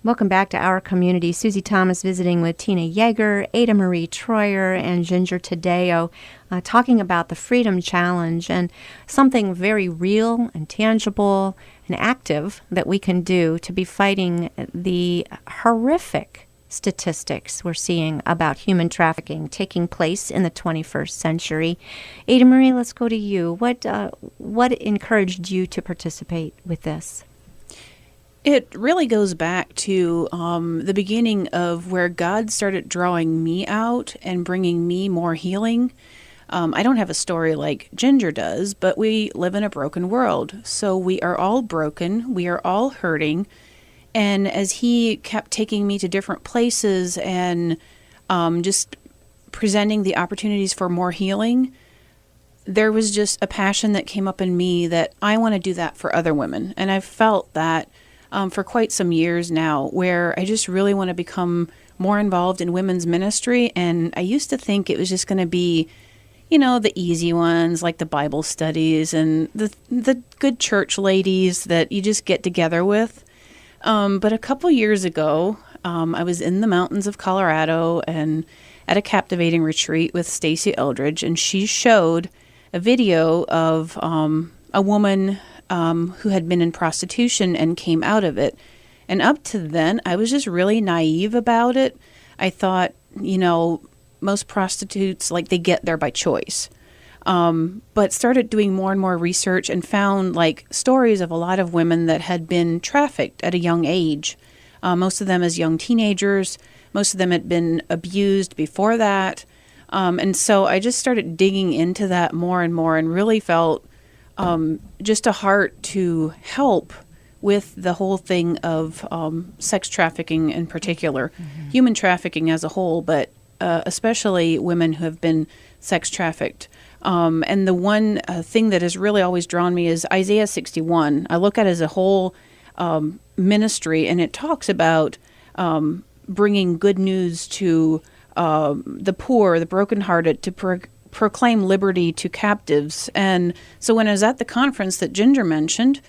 Welcome back to Our Community. Susie Thomas visiting with Tina Yeager, Ada Marie Troyer, and Ginger Tadeo, talking about the Freedom Challenge and something very real and tangible and active that we can do to be fighting the horrific statistics we're seeing about human trafficking taking place in the 21st century. Ada Marie, let's go to you. What encouraged you to participate with this? It really goes back to the beginning of where God started drawing me out and bringing me more healing. I don't have a story like Ginger does, but we live in a broken world. So we are all broken. We are all hurting. And as he kept taking me to different places and just presenting the opportunities for more healing, there was just a passion that came up in me that I want to do that for other women. And I've felt that for quite some years now, where I just really want to become more involved in women's ministry. And I used to think it was just going to be, the easy ones like the Bible studies and the good church ladies that you just get together with. But a couple years ago, I was in the mountains of Colorado and at a captivating retreat with Stacey Eldridge, and she showed a video of a woman who had been in prostitution and came out of it. And up to then, I was just really naive about it. I thought, most prostitutes, they get there by choice. But started doing more and more research and found, stories of a lot of women that had been trafficked at a young age. Most of them as young teenagers. Most of them had been abused before that. And so I just started digging into that more and more and really felt just a heart to help with the whole thing of sex trafficking in particular, human trafficking as a whole, but especially women who have been sex trafficked. And the one thing that has really always drawn me is Isaiah 61. I look at it as a whole ministry, and it talks about bringing good news to the poor, the brokenhearted, to proclaim liberty to captives. And so when I was at the conference that Ginger mentioned,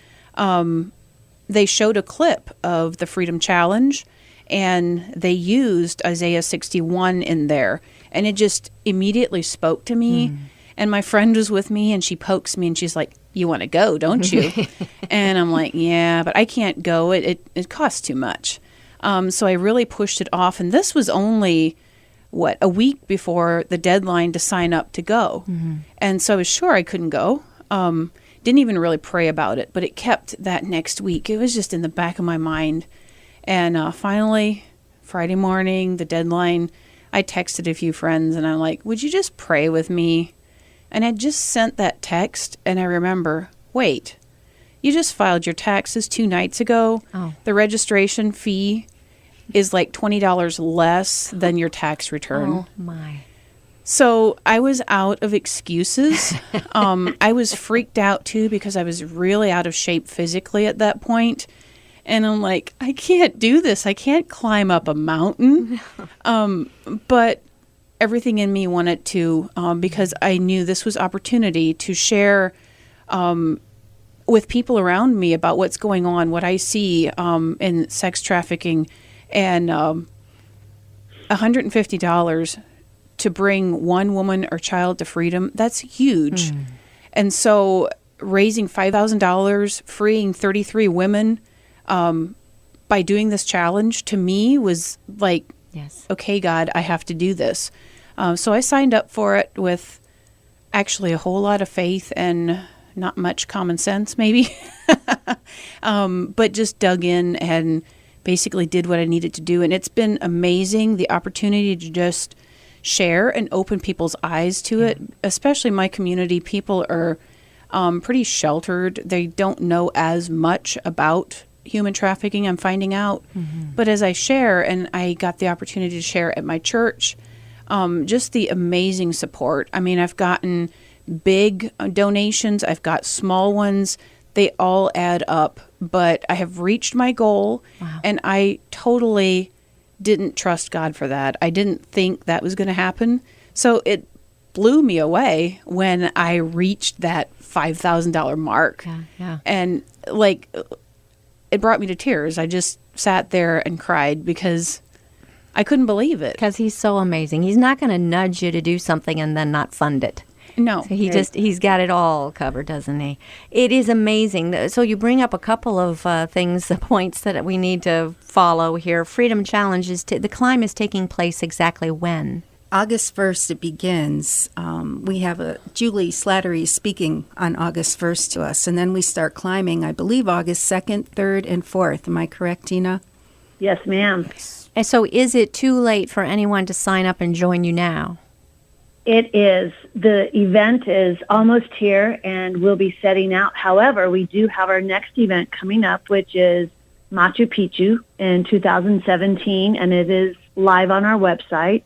they showed a clip of the Freedom Challenge, and they used Isaiah 61 in there. And it just immediately spoke to me. And my friend was with me, and she pokes me, and she's like, "You want to go, don't you?" And I'm like, "Yeah, but I can't go. It costs too much." So I really pushed it off. And this was only a week before the deadline to sign up to go. And so I was sure I couldn't go. Didn't even really pray about it, but it kept that next week. It was just in the back of my mind. And finally, Friday morning, the deadline, I texted a few friends, and I'm like, "Would you just pray with me?" And I just sent that text, and I remember, wait, you just filed your taxes 2 nights ago. Oh. The registration fee is $20 less than your tax return. Oh, my. So I was out of excuses. I was freaked out, too, because I was really out of shape physically at that point. And I'm like, I can't do this. I can't climb up a mountain. But everything in me wanted to, because I knew this was opportunity to share with people around me about what's going on, what I see in sex trafficking, and $150 to bring one woman or child to freedom, that's huge. And so raising $5,000, freeing 33 women by doing this challenge, to me was like, yes, okay, God, I have to do this. So I signed up for it with actually a whole lot of faith and not much common sense, maybe, but just dug in and basically did what I needed to do. And it's been amazing, the opportunity to just share and open people's eyes to it, especially my community. People are pretty sheltered. They don't know as much about human trafficking, I'm finding out. But as I share, and I got the opportunity to share at my church, just the amazing support. I mean, I've gotten big donations. I've got small ones. They all add up. But I have reached my goal, and I totally didn't trust God for that. I didn't think that was going to happen. So it blew me away when I reached that $5,000 mark. Yeah. And like, it brought me to tears. I just sat there and cried because I couldn't believe it. Because he's so amazing. He's not going to nudge you to do something and then not fund it. No. So he's got it all covered, doesn't he? It is amazing. So you bring up a couple of things, the points that we need to follow here. Freedom Challenge the climb is taking place exactly when? August 1st it begins. We have Julie Slattery speaking on August 1st to us, and then we start climbing, I believe, August 2nd, 3rd, and 4th. Am I correct, Tina? Yes, ma'am. And so is it too late for anyone to sign up and join you now? It is. The event is almost here, and we'll be setting out. However, we do have our next event coming up, which is Machu Picchu in 2017, and it is live on our website.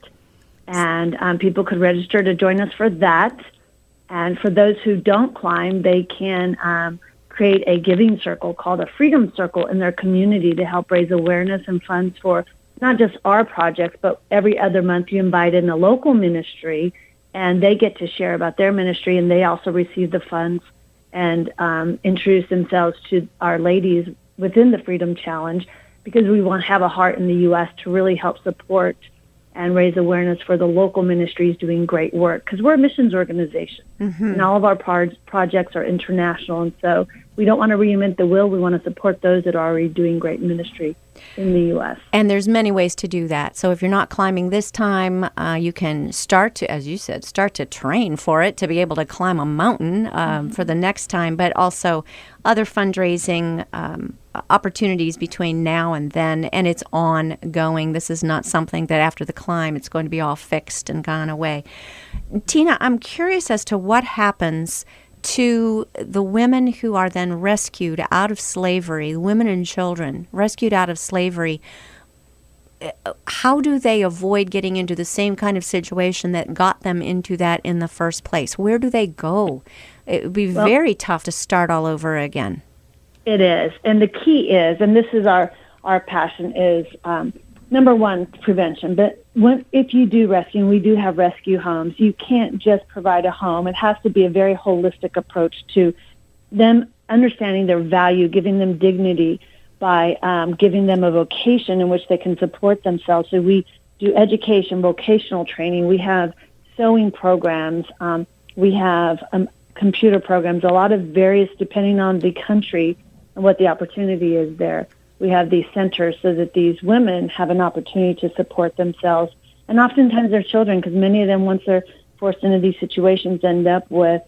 And people could register to join us for that. And for those who don't climb, they can create a giving circle called a Freedom Circle in their community to help raise awareness and funds for not just our projects, but every other month you invite in a local ministry, and they get to share about their ministry, and they also receive the funds and introduce themselves to our ladies within the Freedom Challenge, because we want to have a heart in the U.S. to really help support and raise awareness for the local ministries doing great work, because we're a missions organization, and all of our projects are international, and so we don't want to reinvent the wheel. We want to support those that are already doing great ministry in the U.S. And there's many ways to do that. So if you're not climbing this time, you can start to, as you said, start to train for it to be able to climb a mountain for the next time, but also other fundraising opportunities between now and then, and it's ongoing. This is not something that after the climb it's going to be all fixed and gone away. Tina, I'm curious as to what happens to the women who are then rescued out of slavery, women and children rescued out of slavery. How do they avoid getting into the same kind of situation that got them into that in the first place? Where do they go? It would be very tough to start all over again. It is. And the key is, and this is our passion, is number one, prevention. But if you do rescue, and we do have rescue homes, you can't just provide a home. It has to be a very holistic approach to them understanding their value, giving them dignity by giving them a vocation in which they can support themselves. So we do education, vocational training. We have sewing programs. We have computer programs, a lot of various, depending on the country and what the opportunity is there. We have these centers so that these women have an opportunity to support themselves, and oftentimes their children, because many of them, once they're forced into these situations, end up with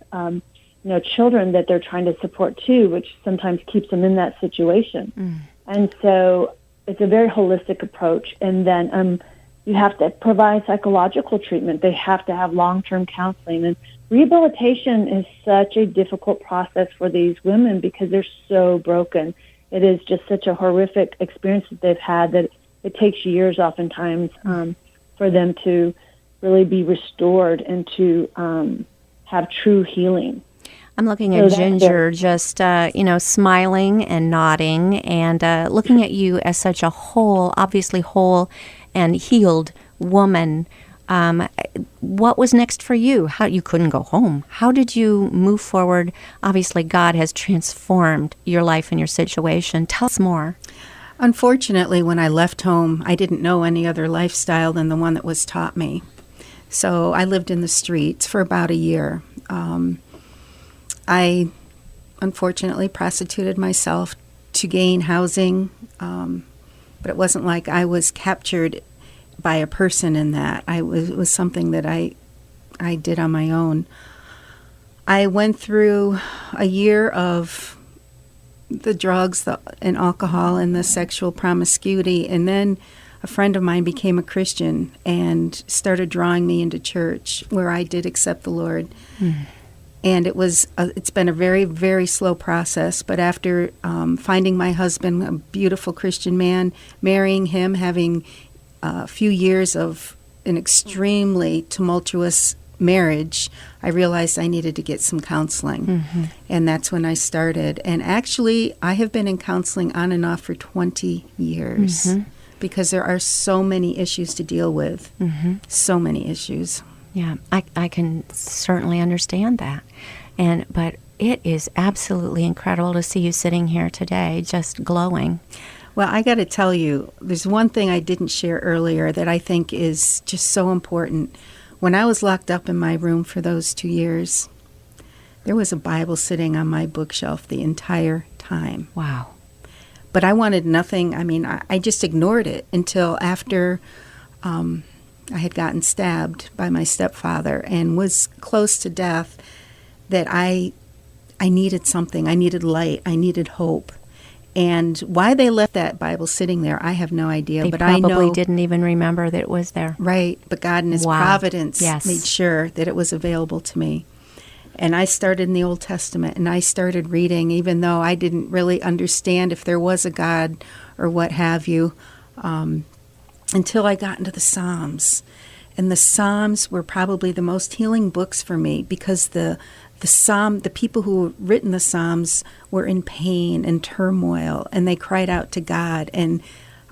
children that they're trying to support too, which sometimes keeps them in that situation. And so it's a very holistic approach. And then you have to provide psychological treatment. They have to have long-term counseling. And rehabilitation is such a difficult process for these women because they're so broken. It is just such a horrific experience that they've had that it takes years oftentimes for them to really be restored and to have true healing. I'm looking at Ginger just, smiling and nodding and looking at you as such a obviously whole and healed woman. What was next for you? You couldn't go home. How did you move forward? Obviously, God has transformed your life and your situation. Tell us more. Unfortunately, when I left home, I didn't know any other lifestyle than the one that was taught me. So I lived in the streets for about a year. I unfortunately prostituted myself to gain housing, but it wasn't like I was captured by a person in that. It was something that I did on my own. I went through a year of the drugs and alcohol and the sexual promiscuity, and then a friend of mine became a Christian and started drawing me into church where I did accept the Lord. And it's been a very, very slow process. But after finding my husband, a beautiful Christian man, marrying him, having a few years of an extremely tumultuous marriage, I realized I needed to get some counseling. And that's when I started. And actually, I have been in counseling on and off for 20 years because there are so many issues to deal with. So many issues. Yeah, I can certainly understand that. But it is absolutely incredible to see you sitting here today just glowing. Well, I got to tell you, there's one thing I didn't share earlier that I think is just so important. When I was locked up in my room for those 2 years, there was a Bible sitting on my bookshelf the entire time. Wow. But I wanted nothing. I mean, I just ignored it until after I had gotten stabbed by my stepfather and was close to death, that I needed something. I needed light. I needed hope. And why they left that Bible sitting there, I have no idea. They but I probably know, didn't even remember that it was there. right, but God in His Wow. providence Yes. made sure that it was available to me. And I started in the Old Testament, and I started reading, even though I didn't really understand if there was a God or what have you, until I got into the Psalms. And the Psalms were probably the most healing books for me, because the people who had written the Psalms were in pain and turmoil, and they cried out to God. And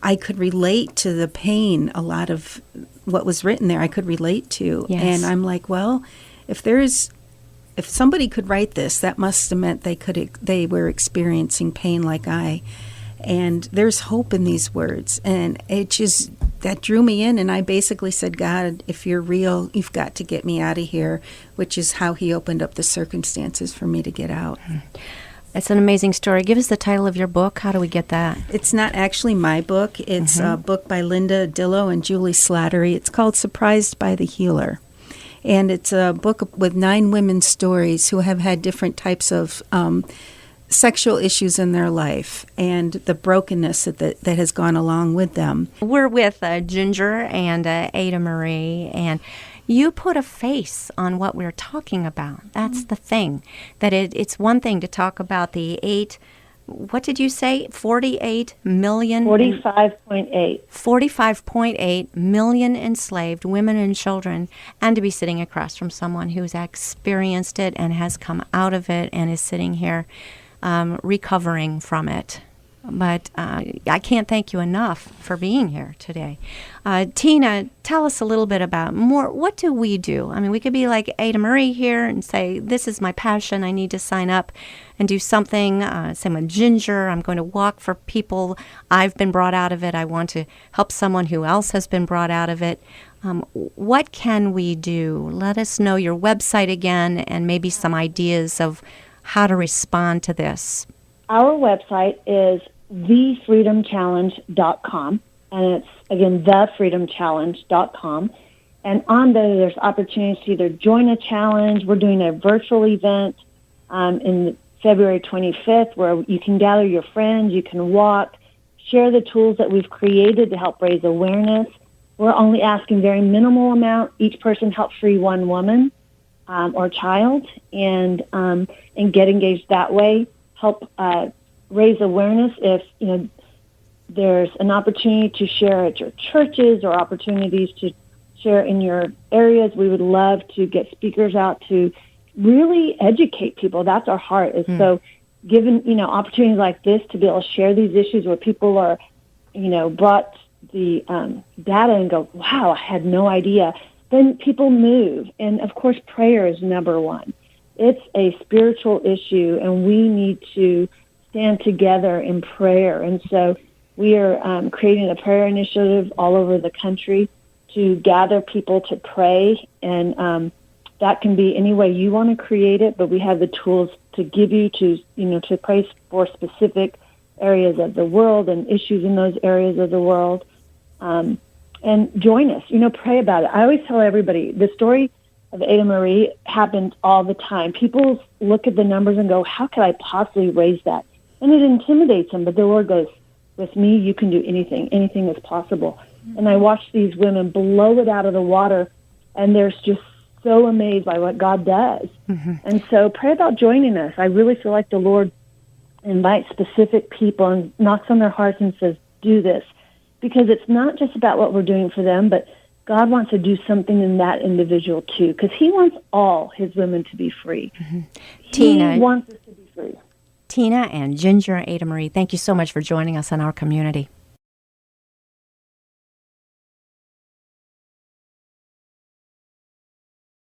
I could relate to the pain. A lot of what was written there I could relate to. Yes. And I'm like, well, if somebody could write this, that must have meant they were experiencing pain like I. And there's hope in these words. And that drew me in. And I basically said, God, if you're real, you've got to get me out of here, which is how He opened up the circumstances for me to get out. It's an amazing story. Give us the title of your book. How do we get that? It's not actually my book. It's a book by Linda Dillow and Julie Slattery. It's called Surprised by the Healer. And it's a book with 9 women's stories who have had different types of sexual issues in their life and the brokenness that has gone along with them. We're with Ginger and Ada Marie, and you put a face on what we're talking about. That's the thing. That it's one thing to talk about the 48 million? 45.8. 45.8 million enslaved women and children, and to be sitting across from someone who's experienced it and has come out of it and is sitting here recovering from it. But I can't thank you enough for being here today. Tina, tell us a little bit about more. What do we do? I mean, we could be like Ada Marie here and say, this is my passion. I need to sign up and do something. Same with Ginger. I'm going to walk for people. I've been brought out of it. I want to help someone who else has been brought out of it. What can we do? Let us know your website again and maybe some ideas of how to respond to this. Our website is thefreedomchallenge.com, and it's, again, thefreedomchallenge.com. And on there, there's opportunities to either join a challenge. We're doing a virtual event in February 25th where you can gather your friends, you can walk, share the tools that we've created to help raise awareness. We're only asking very minimal amount. Each person helps free one woman or child, and get engaged that way. Help raise awareness. If there's an opportunity to share at your churches or opportunities to share in your areas, we would love to get speakers out to really educate people. That's our heart. Is so given opportunities like this to be able to share these issues where people are brought the data and go, wow, I had no idea. Then people move. And of course, prayer is number one. It's a spiritual issue, and we need to stand together in prayer. And so we are creating a prayer initiative all over the country to gather people to pray. And that can be any way you want to create it, but we have the tools to give you to pray for specific areas of the world and issues in those areas of the world. And join us, pray about it. I always tell everybody the story of Ada Marie happens all the time. People look at the numbers and go, how could I possibly raise that? And it intimidates them, but the Lord goes, with me, you can do anything. Anything is possible. And I watch these women blow it out of the water, and they're just so amazed by what God does. And so pray about joining us. I really feel like the Lord invites specific people and knocks on their hearts and says, do this. Because it's not just about what we're doing for them, but God wants to do something in that individual too, because He wants all His women to be free. Tina, He wants us to be free. Tina and Ginger and Ada Marie, thank you so much for joining us in our community.